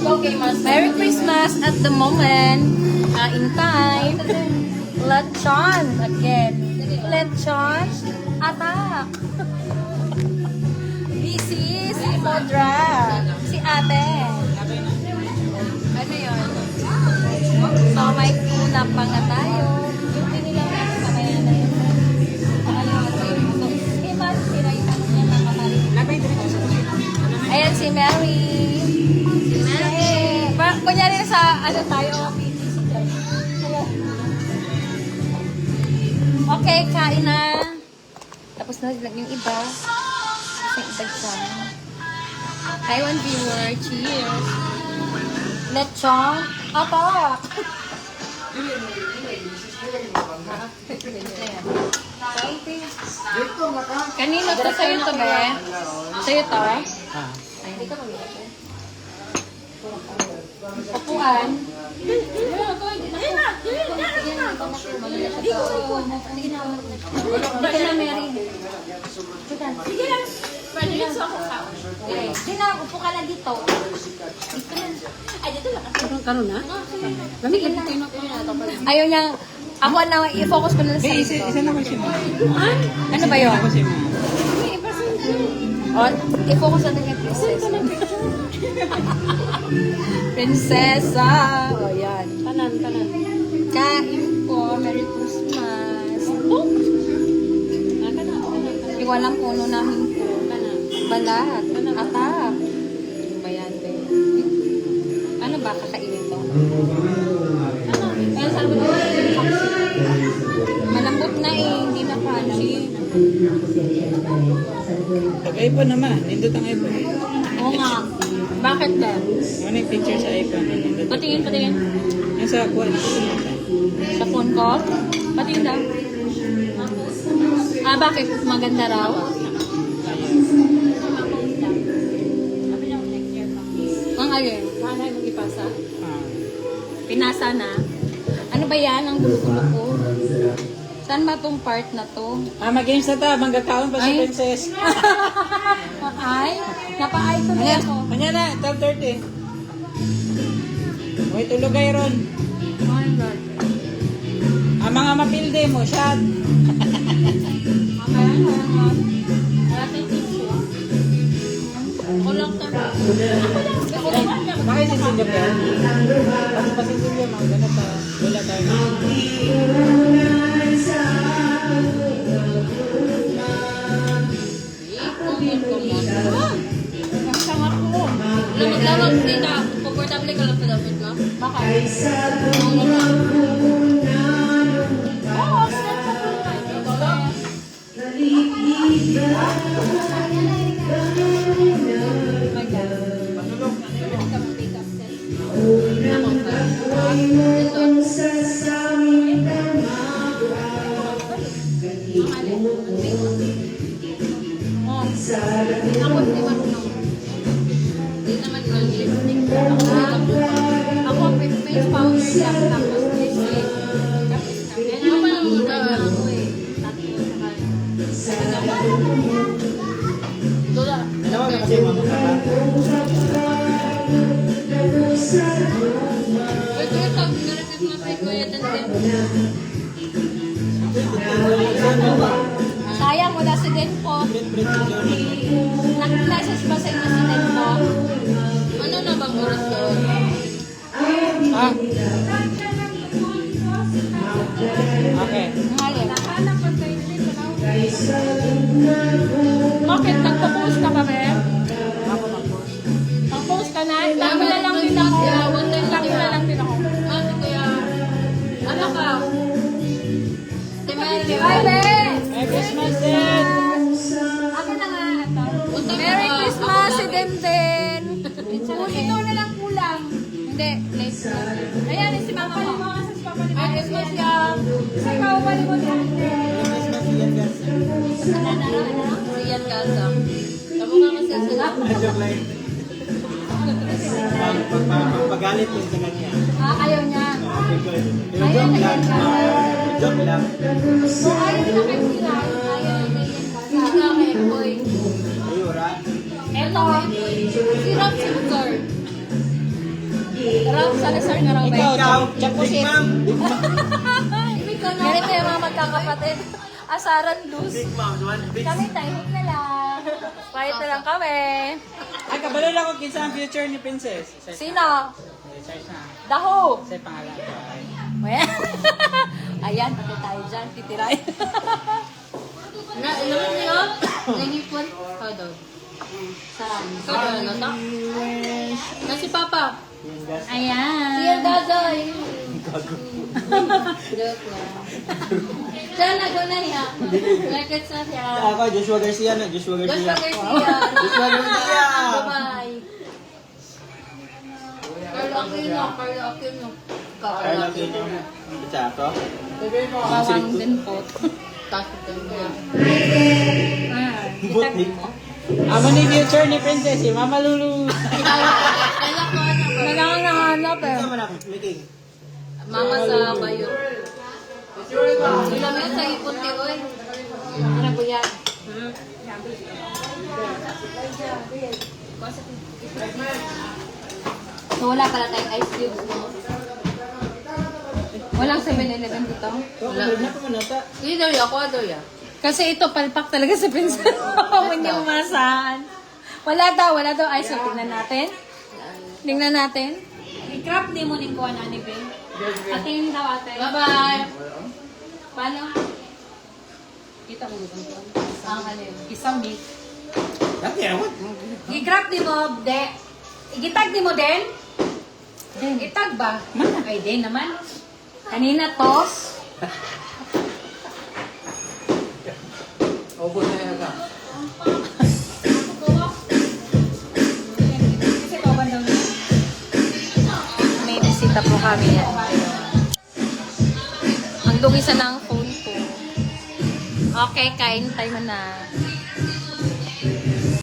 Okay, mas. Merry Christmas at the moment. In time. Lechon again. Lechon. Atak. Busy si Modra. Si ate. Ano yun? So may una pa nga tayo. Hindi nila kamaya na yun. Ayan si Mary. Si Mary. Kunyari sa ano tayo. Okay, kain na. Tapos na yung iba. Tapos yung iba dyan. Taiwan viewer, cheers. Lechon. Atak. Kanino to? Sa'yo to ba? Sa'yo to? Ay, hindi ka mamilip eh. Upuan. Hindi na, Mary. Sige lang. Pwede rin sa ako ka. Sige na, upo ka lang dito. Dito lang. Ay, dito lang. Karoon na? Sige lang. Ayaw niya, ako na, i-focus ko na sa ito. Isa naman siya. Ano ba yun? Ako siya. O, i-focus natin kay Princess. Prinsesa. O, yan. Kanan. Kain po. Merry Christmas. Iwalang puno namin po. Balat. Atak. Ano ba yan, be? Ano ba kakainin to? Ano sabi mo? Malambot na eh. Hindi na crunchy. Pag-iPhone naman. Nindot ang iPhone. Oo nga. Bakit ba? Ano yung picture sa iPhone? Patingin. Yung sa kuwan. Sa phone ko? Patingin daw. Bakit? Maganda raw? Ang alin? Hanay mong ipasa? Pinasa na. Ano ba yan? Ang gulo-gulo ko. Saan ba tong part na to? Mag-games na ta. Manggakaon pa si Ay. Princess. Ay, napa-ay tuloy ako. Kanya na, 12:30. May tulog kayo ron. Oh my God. Ang mga mapilde mo, shot. Kaya nga. Wala tayong tissue. Ako lang tara. Bakit si Silvia ba? Kasi pa si Silvia, mga ganat pa. Wala tayo. Ang sangat ko. Lamag-lamag dito. Comfortable ka lang sa damit mo. Bakit? Oo, snap sa Ako hindi marunong. Hindi naman yung lipstick. Ako, face powder lang. Tapos lipstick. Tapos na. Ako pa lang ako eh. Tatlo sa kanya. Dola. Alam mo na kasi mga mukha. Ito yung tag. Naresis mo sa Kuya Dantin. Sayang, wala si Denpo. Nag-message ba sa inyo si Denpo? Ano na bang oras doon? Okay. Ngayon. Bakit? Nagpo-post ka ba, be? Nag-post ka na? Lagi na lang din ako. Lagi na lang din ako. Si Kuya. Ano ka? Si Mary. Hi, be! Merry Christmas din! Ako na nga. Ito. Merry Christmas si Denden. Ito na lang kulang. Hindi. Late na. Ayan, si mama mo. Merry Christmas yan. Sa ikaw, bali mo din. Christmas yan, guys. Si Ian Gaza. Tama nga kasi sila. Joke lang. Pagpagalit yun sa kanya. Ayaw niya. Joke lang. Joke lang. So, ayaw na kayo sila. Ayaw na Sila kay Boy. Ayura. Ito, si Rob Sugar. Sari-sari na raw ba? Ikaw, Jack Pusit. Ganito yung mga magkakapatid. Asaran loose. Kami tahimik na lang. Quiet na lang kami. Ay, kabalo lang ko kinsa ang future ni Princess. Sino? Search na. Daho. Sa pangalan. Ayan, pati tayo dyan. Titirain. Naman niyo? Nangipon? Hold on. Saan? Saan na to? Na si Papa. Ayan. Siya daday. Joke lang. Siya nagunay ha. Lekets na siya. Ako, Joshua Garcia na. Joshua Joshua Garcia. Garcia. Joshua Garcia. Bye-bye. Carlo Aquino. Carlo Aquino. Carlo Aquino. Isa ako. Bawang din po. Takot ka niya. Butnik. Amo ni future ni Princess, si Mama Lulu. Kailan ko ano ba? Kailangan nahanap eh. Sama na ako. Making. Mama sa bayo. Ilang yan sa ipunti oy. Ano po yan? So wala pala tayong ice cubes no? Walang 7-Eleven dito. Wala na pa manata. Hindi daw ya, ako daw ya. Kasi ito, palpak talaga sa prinsesa. Hindi umasahan. Wala daw ice. So, tingnan natin. Tingnan natin. I-crop din mo din ko na ni Ben. Atin daw ate. Bye-bye. Paano? Kita mo dito. Ang halin. Isang bit. Dati ako. I-crop din mo, de. Igitag din mo din? Den. Itag ba? Ay, din naman. Kanina tos. Obo na yan ka. Kasi kawan daw niya. May bisita po kami yan. Ang dugisa ng phone ko. Okay, kain tayo na.